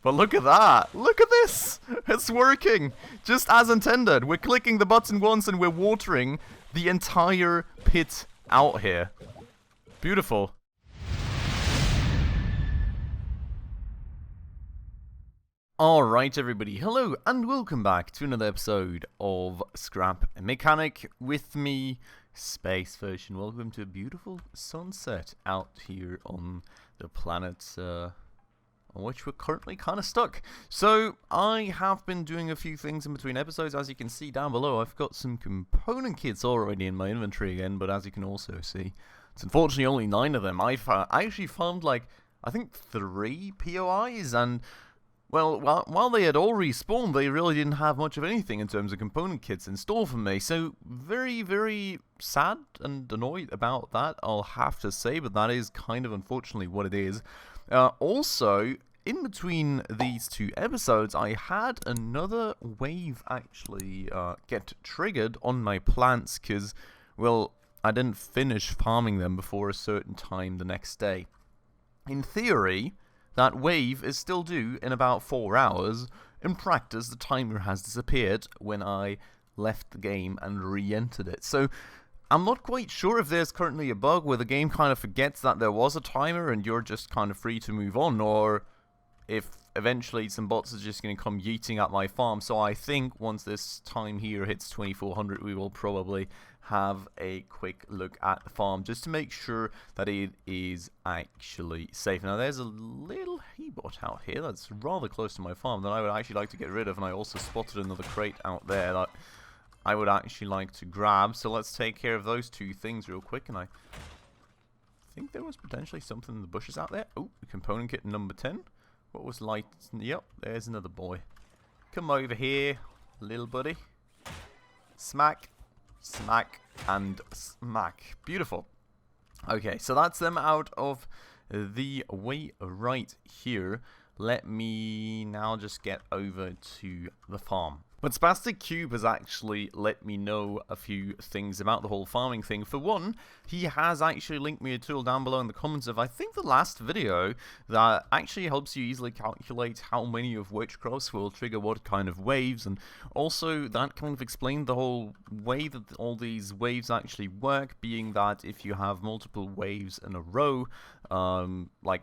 But look at that! Look at this! It's working! Just as intended. We're clicking the button once and we're watering the entire pit out here. Beautiful. Alright everybody, hello and welcome back to another episode of Scrap Mechanic with me, Spacefish, and welcome to a beautiful sunset out here on the planet on which we're currently kind of stuck. So, I have been doing a few things in between episodes. As you can see down below, I've got some component kits already in my inventory again, but as you can also see, it's unfortunately only 9 of them. I actually found, like, I think 3 POIs, and well, while they had all respawned, they really didn't have much of anything in terms of component kits in store for me. So, very, very sad and annoyed about that, I'll have to say, but that is kind of unfortunately what it is. Also, in between these 2 episodes, I had another wave actually get triggered on my plants because, well, I didn't finish farming them before a certain time the next day. In theory, that wave is still due in about 4 hours. In practice, the timer has disappeared when I left the game and re-entered it. So, I'm not quite sure if there's currently a bug where the game kind of forgets that there was a timer and you're just kind of free to move on, or if eventually some bots are just going to come yeeting at my farm. So I think once this time here hits 2400, we will probably have a quick look at the farm just to make sure that it is actually safe. Now there's a little he-bot out here that's rather close to my farm that I would actually like to get rid of, and I also spotted another crate out there that I would actually like to grab. So let's take care of those 2 things real quick, and I think there was potentially something in the bushes out there. Oh, component kit number 10. What was light? Yep, there's another boy. Come over here, little buddy. Smack, smack, and smack. Beautiful. Okay, so that's them out of the way right here. Let me now just get over to the farm. But Spastic Cube has actually let me know a few things about the whole farming thing. For one, he has actually linked me a tool down below in the comments of, I think, the last video that actually helps you easily calculate how many of which crops will trigger what kind of waves, and also that kind of explained the whole way that all these waves actually work, being that if you have multiple waves in a row, like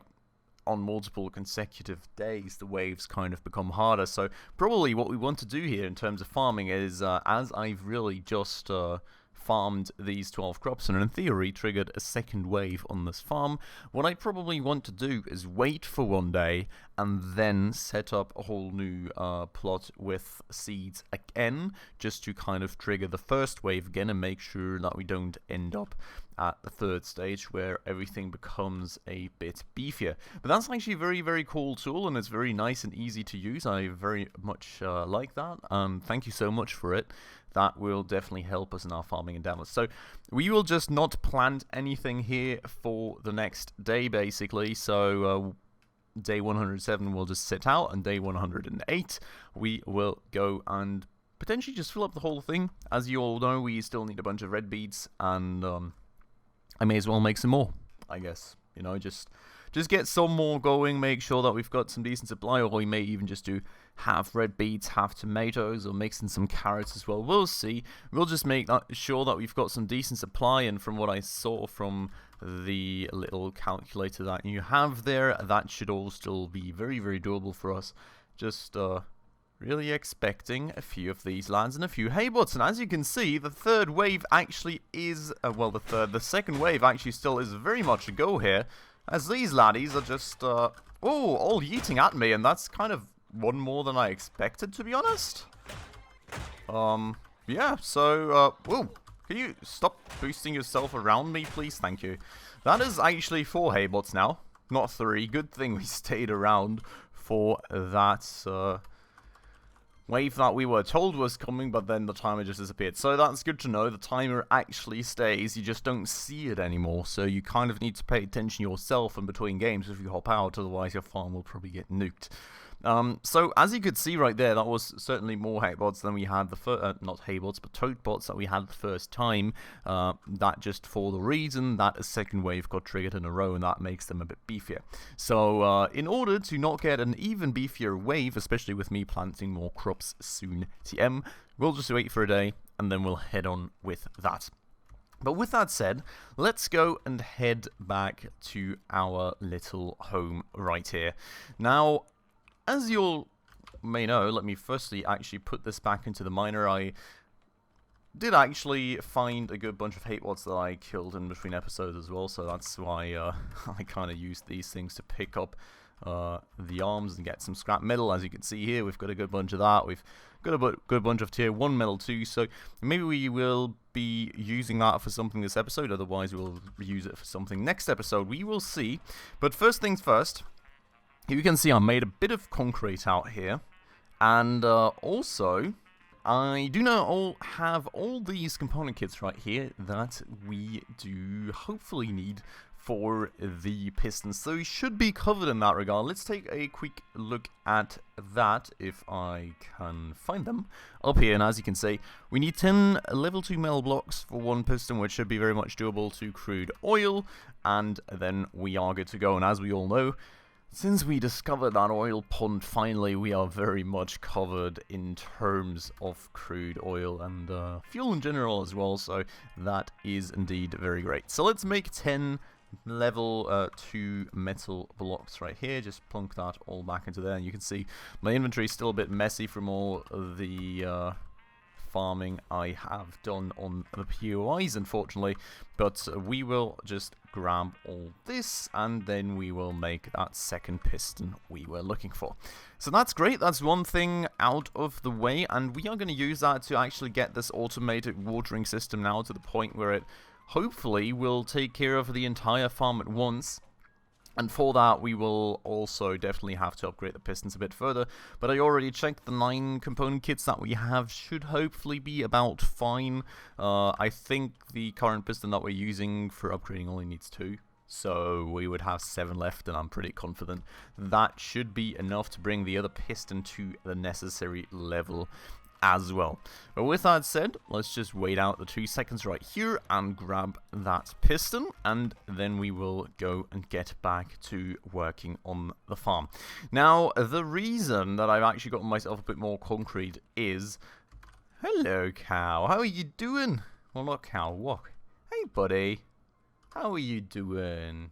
on multiple consecutive days, the waves kind of become harder. So probably what we want to do here in terms of farming is, as I've really just farmed these 12 crops and in theory triggered a second wave on this farm, what I probably want to do is wait for one day and then set up a whole new plot with seeds again, just to kind of trigger the first wave again and make sure that we don't end up at the 3rd stage where everything becomes a bit beefier. But that's actually a very, very cool tool, and it's very nice and easy to use. I very much like that, and thank you so much for it. That will definitely help us in our farming endeavors. So we will just not plant anything here for the next day, basically. So day 107 will just sit out, and day 108 we will go and potentially just fill up the whole thing. As you all know, we still need a bunch of red beads, and I may as well make some more, I guess. You know, just get some more going, make sure that we've got some decent supply, or we may even just do half red beets, half tomatoes, or mix in some carrots as well. We'll see. We'll just make sure that we've got some decent supply, and from what I saw from the little calculator that you have there, that should all still be very, very doable for us. Just really expecting a few of these lads and a few haybots, and as you can see, the 3rd wave actually is, well, the 2nd wave actually still is very much a go here, as these laddies are just, all yeeting at me, and that's kind of one more than I expected, to be honest. Yeah, so, whoa, can you stop boosting yourself around me, please? Thank you. That is actually 4 haybots now, not 3. Good thing we stayed around for that, wave that we were told was coming, but then the timer just disappeared. So that's good to know. The timer actually stays, you just don't see it anymore. So you kind of need to pay attention yourself in between games if you hop out, otherwise your farm will probably get nuked. So as you could see right there, that was certainly more haybots than we had the first, not haybots, but tote bots that we had the first time. That just for the reason that a second wave got triggered in a row, and that makes them a bit beefier. So in order to not get an even beefier wave, especially with me planting more crops soon, TM, we'll just wait for a day, and then we'll head on with that. But with that said, let's go and head back to our little home right here. Now, as you all may know, let me firstly actually put this back into the miner. I did actually find a good bunch of haybots that I killed in between episodes as well, so that's why I kind of used these things to pick up the arms and get some scrap metal. As you can see here, we've got a good bunch of that. We've got a good bunch of tier 1 metal too, so maybe we will be using that for something this episode, otherwise we'll use it for something next episode. We will see. But first things first, you can see I made a bit of concrete out here, and also I do now have all these component kits right here that we do hopefully need for the pistons, so we should be covered in that regard. Let's take a quick look at that, if I can find them up here. And as you can see, we need 10 level 2 metal blocks for one piston, which should be very much doable to crude oil, and then we are good to go. And as we all know, since we discovered that oil pond finally, we are very much covered in terms of crude oil and fuel in general as well, so that is indeed very great. So let's make 10 level 2 metal blocks right here. Just plunk that all back into there, and you can see my inventory is still a bit messy from all of the farming I have done on the POIs, unfortunately, but we will just grab all this, and then we will make that second piston we were looking for. So that's great, that's one thing out of the way, and we are going to use that to actually get this automated watering system now to the point where it hopefully will take care of the entire farm at once. And for that, we will also definitely have to upgrade the pistons a bit further. But I already checked the 9 component kits that we have should hopefully be about fine. I think the current piston that we're using for upgrading only needs 2. So we would have 7 left, and I'm pretty confident that should be enough to bring the other piston to the necessary level as well. But with that said, let's just wait out the 2 seconds right here and grab that piston, and then we will go and get back to working on the farm. Now, the reason that I've actually gotten myself a bit more concrete is... Hello, cow. How are you doing? Well, not cow, walk. Hey, buddy. How are you doing?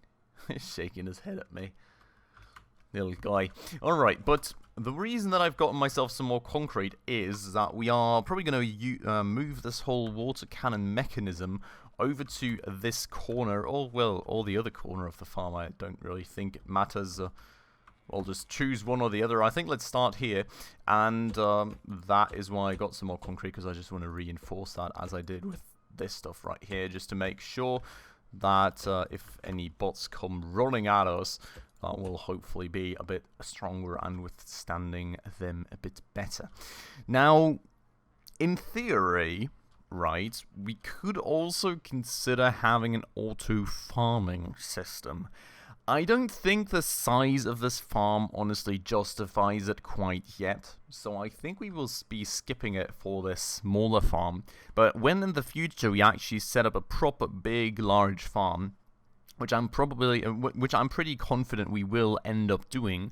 He's shaking his head at me. Little guy. Alright, but the reason that I've gotten myself some more concrete is that we are probably going to move this whole water cannon mechanism over to this corner, or well, or the other corner of the farm. I don't really think it matters. I'll just choose one or the other. I think let's start here, and that is why I got some more concrete, because I just want to reinforce that as I did with this stuff right here, just to make sure that if any bots come running at us, that will hopefully be a bit stronger and withstanding them a bit better. Now, in theory, right, we could also consider having an auto farming system. I don't think the size of this farm honestly justifies it quite yet, so I think we will be skipping it for this smaller farm. But when in the future we actually set up a proper big large farm, which I'm pretty confident we will end up doing,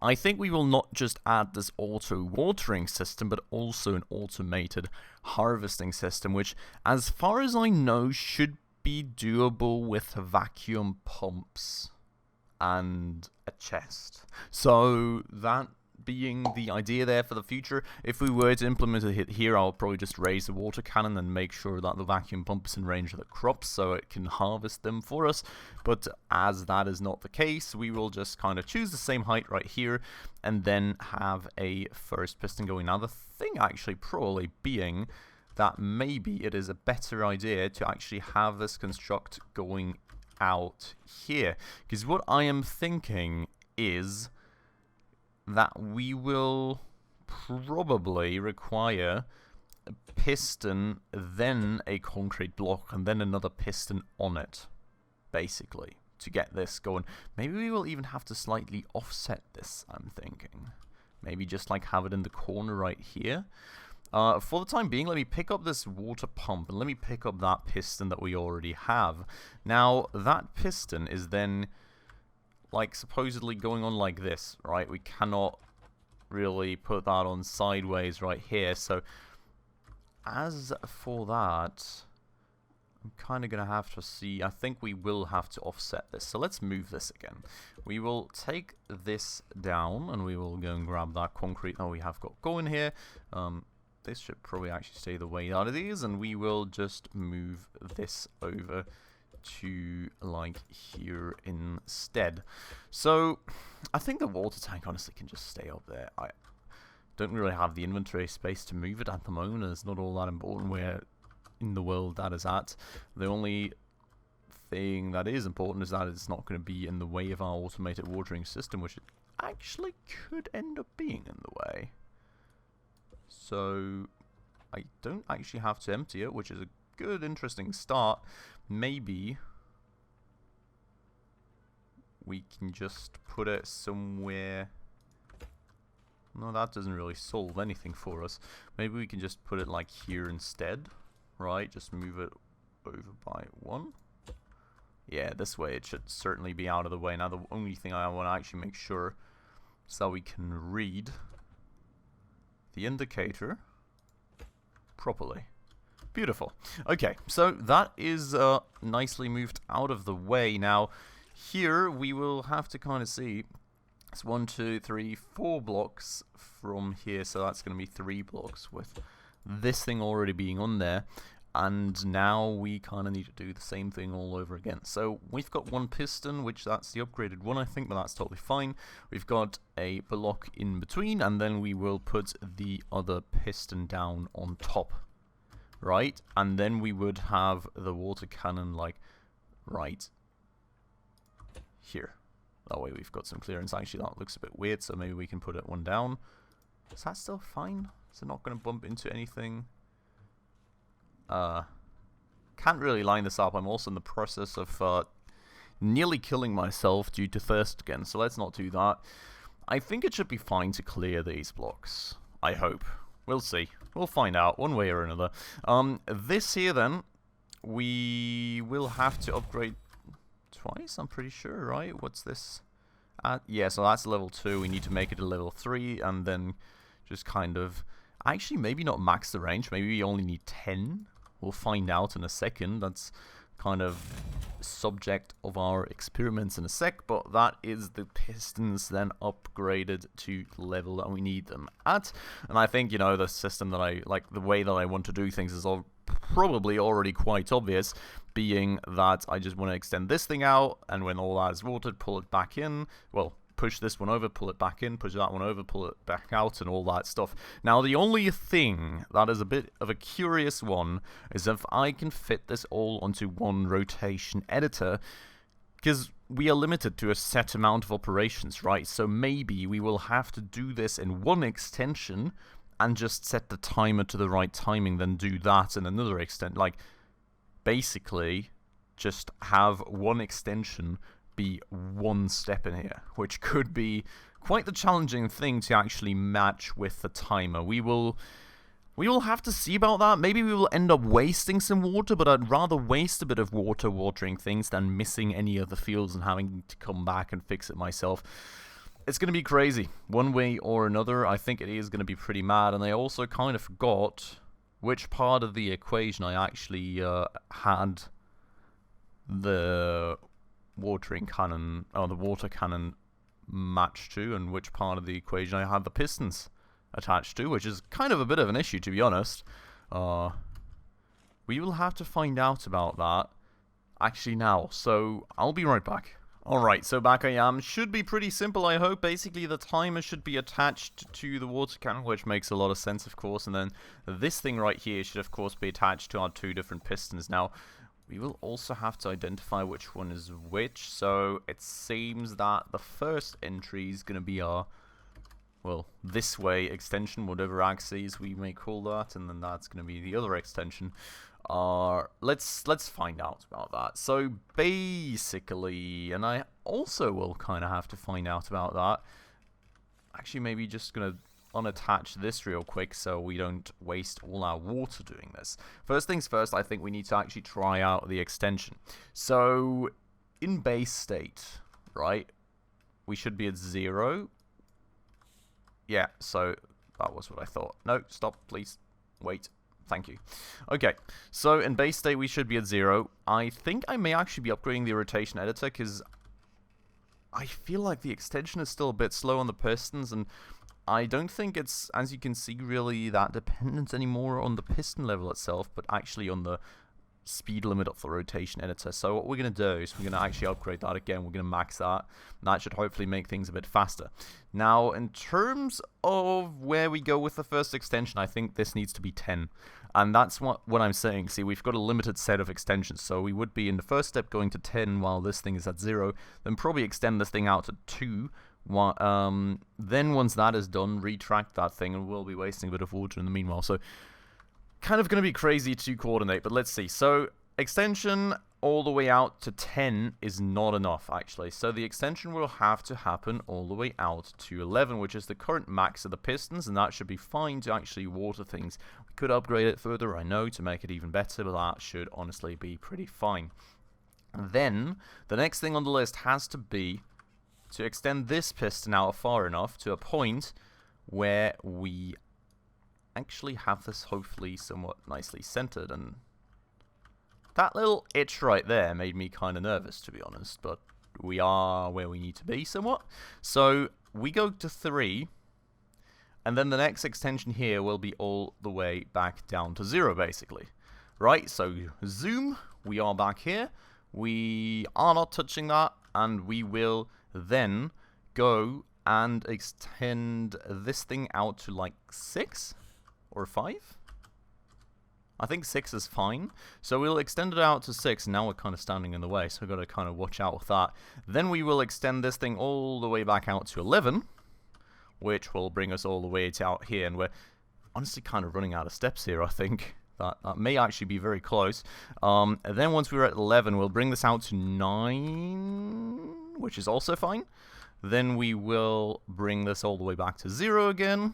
I think we will not just add this auto watering system, but also an automated harvesting system, which, as far as I know, should be doable with vacuum pumps and a chest. So that being the idea there for the future, if we were to implement it here, I'll probably just raise the water cannon and make sure that the vacuum pump is in range of the crops so it can harvest them for us. But as that is not the case, we will just kind of choose the same height right here and then have a first piston going. Now the thing actually probably being that maybe it is a better idea to actually have this construct going out here, because what I am thinking is that we will probably require a piston, then a concrete block, and then another piston on it, basically, to get this going. Maybe we will even have to slightly offset this, I'm thinking. maybe just like have it in the corner right here. For the time being, let me pick up this water pump and let me pick up that piston that we already have. Now, that piston is then like supposedly going on like this, right? We cannot really put that on sideways right here. So as for that, I'm kind of going to have to see, I think we will have to offset this. So let's move this again. We will take this down and we will go and grab that concrete that we have got going here. This should probably actually stay the way that it is, and we will just move this over to like here instead. So I think the water tank honestly can just stay up there. I don't really have the inventory space to move it at the moment. It's not all that important where in the world that is at. The only thing that is important is that it's not going to be in the way of our automated watering system, which it actually could end up being in the way. So I don't actually have to empty it, which is a good, interesting start. Maybe we can just put it somewhere. No, that doesn't really solve anything for us. Maybe we can just put it like here instead, right? Just move it over by 1. Yeah, this way it should certainly be out of the way. Now the only thing I want to actually make sure is that we can read the indicator properly. Beautiful. Okay, so that is nicely moved out of the way. Now here we will have to kind of see, it's 1, 2, 3, 4 blocks from here, so that's going to be 3 blocks with this thing already being on there. And now we kind of need to do the same thing all over again. So we've got 1 piston, which that's the upgraded one, I think, but that's totally fine. We've got a block in between, and then we will put the other piston down on top, right? And then we would have the water cannon like right here. That way we've got some clearance. Actually, that looks a bit weird, so maybe we can put it one down. Is that still fine? Is it not going to bump into anything? Can't really line this up. I'm also in the process of nearly killing myself due to thirst again, so let's not do that. I think it should be fine to clear these blocks. I hope. We'll see. We'll find out one way or another. This here then, we will have to upgrade twice, I'm pretty sure, right? What's this? Yeah, so that's level 2. We need to make it a level 3, and then just kind of... Actually, maybe not max the range. Maybe we only need 10. We'll find out in a second. That's kind of subject of our experiments in a sec, but that is the pistons then upgraded to the level that we need them at. And I think, you know, the system that I like, the way that I want to do things is all probably already quite obvious, being that I just want to extend this thing out, and when all that is watered, pull it back in. Well, push this one over, pull it back in, push that one over, pull it back out, and all that stuff. Now, the only thing that is a bit of a curious one is if I can fit this all onto one rotation editor, because we are limited to a set amount of operations, right? So maybe we will have to do this in one extension and just set the timer to the right timing, then do that in another extent. Like, basically, just have one extension be one step in here, which could be quite the challenging thing to actually match with the timer. We will have to see about that. Maybe we will end up wasting some water, but I'd rather waste a bit of water watering things than missing any of the fields and having to come back and fix it myself. It's going to be crazy, one way or another. I think it is going to be pretty mad, and I also kind of forgot which part of the equation I actually had the watering cannon, or the water cannon matched to, and which part of the equation I had the pistons attached to, which is kind of a bit of an issue, to be honest. We will have to find out about that actually now, so I'll be right back. Alright, so back I am. Should be pretty simple, I hope. Basically, the timer should be attached to the water cannon, which makes a lot of sense, of course, and then this thing right here should, of course, be attached to our 2 different pistons. Now, we will also have to identify which one is which, so it seems that the first entry is going to be our, well, this way extension, whatever axis we may call that, and then that's going to be the other extension. Let's find out about that. So basically, and I also will kind of have to find out about that, actually maybe just going to unattach this real quick so we don't waste all our water doing this. First things first, I think we need to actually try out the extension. So, in base state, right, we should be at 0. Yeah, so that was what I thought. No, stop, please. Wait. Thank you. Okay, so in base state we should be at 0. I think I may actually be upgrading the rotation editor because I feel like the extension is still a bit slow on the pistons, and I don't think it's, as you can see, really that dependent anymore on the piston level itself, but actually on the speed limit of the rotation editor. So what we're going to do is we're going to actually upgrade that again. We're going to max that. That should hopefully make things a bit faster. Now, in terms of where we go with the first extension, I think this needs to be 10. And that's what I'm saying. See, we've got a limited set of extensions. So we would be in the first step going to 10 while this thing is at 0. Then probably extend this thing out to 2. Then once that is done, retract that thing, and we'll be wasting a bit of water in the meanwhile. So kind of going to be crazy to coordinate, but let's see. So extension all the way out to 10 is not enough, actually. So the extension will have to happen all the way out to 11, which is the current max of the pistons, and that should be fine to actually water things. We could upgrade it further, I know, to make it even better, but that should honestly be pretty fine. And then the next thing on the list has to be to extend this piston out far enough to a point where we actually have this hopefully somewhat nicely centered, and that little itch right there made me kind of nervous, to be honest, but we are where we need to be somewhat. So we go to 3, and then the next extension here will be all the way back down to 0, basically. Right, so zoom, we are back here, we are not touching that, and we will then go and extend this thing out to like 6 or 5. I think 6 is fine. So we'll extend it out to 6. Now we're kind of standing in the way, so we've got to kind of watch out with that. Then we will extend this thing all the way back out to 11, which will bring us all the way to out here. And we're honestly kind of running out of steps here, I think. That may actually be very close. And then once we're at 11, we'll bring this out to 9, which is also fine. Then we will bring this all the way back to 0 again.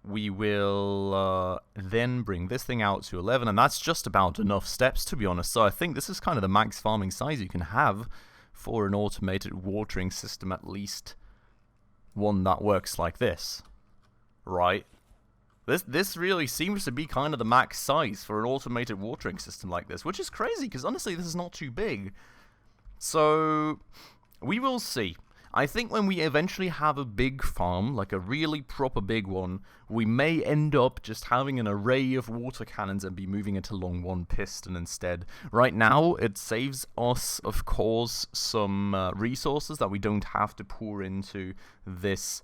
We will then bring this thing out to 11, and that's just about enough steps, to be honest. So I think this is kind of the max farming size you can have for an automated watering system, at least one that works like this, right? This really seems to be kind of the max size for an automated watering system like this, which is crazy, because honestly, this is not too big. So we will see. I think when we eventually have a big farm, like a really proper big one, we may end up just having an array of water cannons and be moving it along one piston instead. Right now, it saves us, of course, some resources that we don't have to pour into this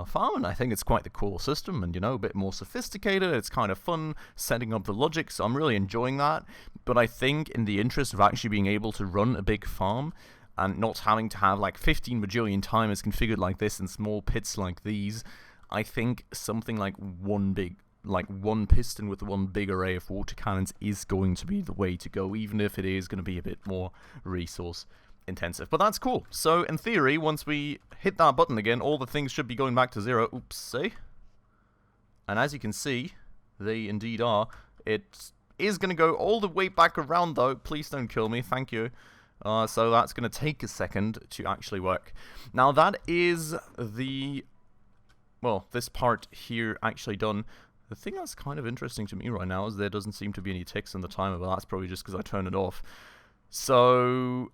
farm, and I think it's quite the cool system, and, you know, a bit more sophisticated. It's kind of fun setting up the logic, so I'm really enjoying that. But I think in the interest of actually being able to run a big farm, and not having to have like 15 bajillion timers configured like this in small pits like these, I think something like one piston with one big array of water cannons is going to be the way to go, even if it is going to be a bit more resource intensive. But that's cool. So in theory, once we hit that button again, all the things should be going back to 0. Oops, see? And as you can see, they indeed are. It is going to go all the way back around, though. Please don't kill me. Thank you. So that's going to take a second to actually work. Now that is this part here actually done. The thing that's kind of interesting to me right now is there doesn't seem to be any ticks on the timer, but that's probably just because I turned it off. So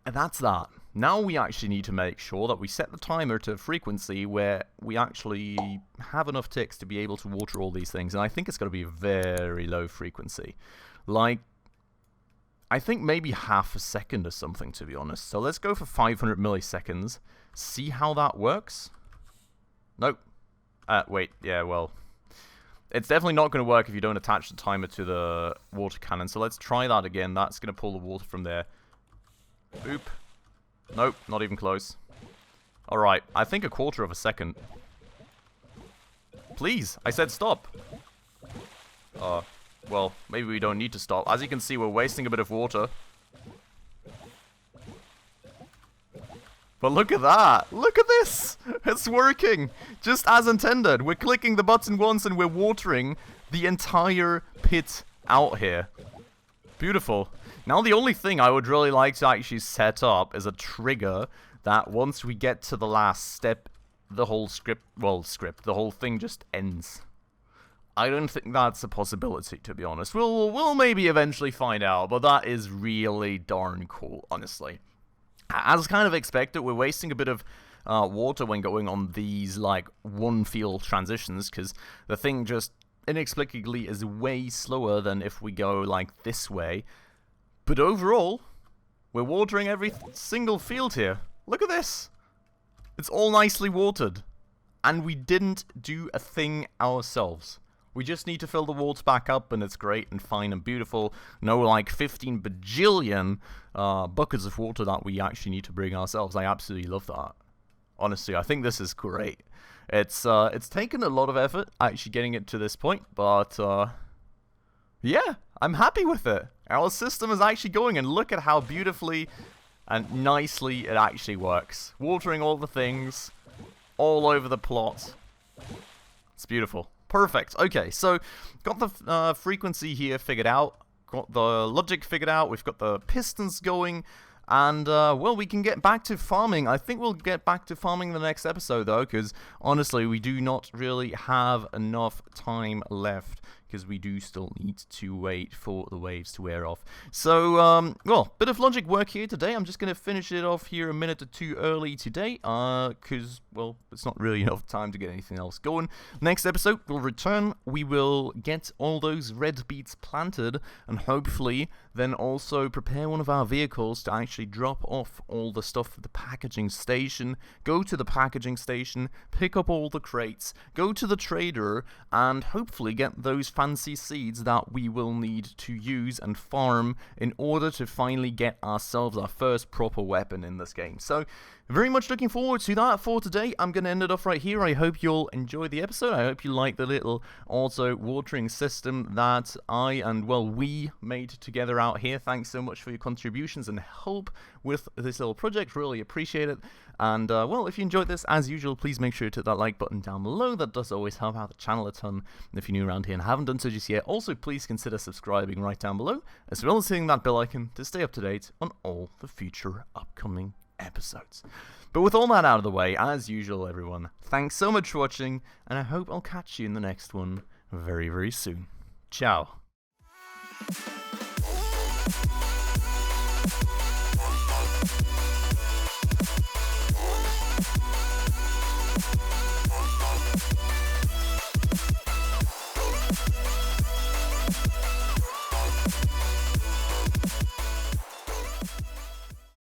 that's that. Now we actually need to make sure that we set the timer to a frequency where we actually have enough ticks to be able to water all these things. And I think it's going to be a very low frequency. Like, I think maybe half a second or something, to be honest. So let's go for 500 milliseconds. See how that works. Nope. Wait, yeah, well, it's definitely not going to work if you don't attach the timer to the water cannon. So let's try that again. That's going to pull the water from there. Boop. Nope, not even close. Alright, I think a quarter of a second. Please, I said stop. Well, maybe we don't need to stop. As you can see, we're wasting a bit of water. But look at that. Look at this. It's working. Just as intended. We're clicking the button once and we're watering the entire pit out here. Beautiful. Now the only thing I would really like to actually set up is a trigger that once we get to the last step, the whole the whole thing just ends. I don't think that's a possibility, to be honest. We'll maybe eventually find out, but that is really darn cool, honestly. As kind of expected, we're wasting a bit of water when going on these, like, one-field transitions, because the thing just inexplicably is way slower than if we go, like, this way. But overall, we're watering every single field here. Look at this! It's all nicely watered. And we didn't do a thing ourselves. We just need to fill the water back up, and it's great and fine and beautiful. No, like, 15 bajillion buckets of water that we actually need to bring ourselves. I absolutely love that. Honestly, I think this is great. It's taken a lot of effort actually getting it to this point, but yeah, I'm happy with it. Our system is actually going, and look at how beautifully and nicely it actually works. Watering all the things all over the plot. It's beautiful. Perfect. Okay, so got the frequency here figured out, got the logic figured out, we've got the pistons going, and, well, we can get back to farming. I think we'll get back to farming the next episode, though, because, honestly, we do not really have enough time left, because we do still need to wait for the waves to wear off. So, well, bit of logic work here today. I'm just going to finish it off here a minute or two early today, because, well, it's not really enough time to get anything else going. Next episode, we'll return. We will get all those red beets planted, and hopefully then also prepare one of our vehicles to actually drop off all the stuff at the packaging station, go to the packaging station, pick up all the crates, go to the trader, and hopefully get those fancy seeds that we will need to use and farm in order to finally get ourselves our first proper weapon in this game. So, very much looking forward to that for today. I'm going to end it off right here. I hope you'll enjoy the episode. I hope you like the little auto watering system that we made together out here. Thanks so much for your contributions and help with this little project. Really appreciate it. And, well, if you enjoyed this, as usual, please make sure to hit that like button down below. That does always help out the channel a ton. And if you're new around here and haven't done so just yet, also please consider subscribing right down below, as well as hitting that bell icon to stay up to date on all the future upcoming episodes. But with all that out of the way, as usual, everyone, thanks so much for watching, and I hope I'll catch you in the next one very, very soon. Ciao.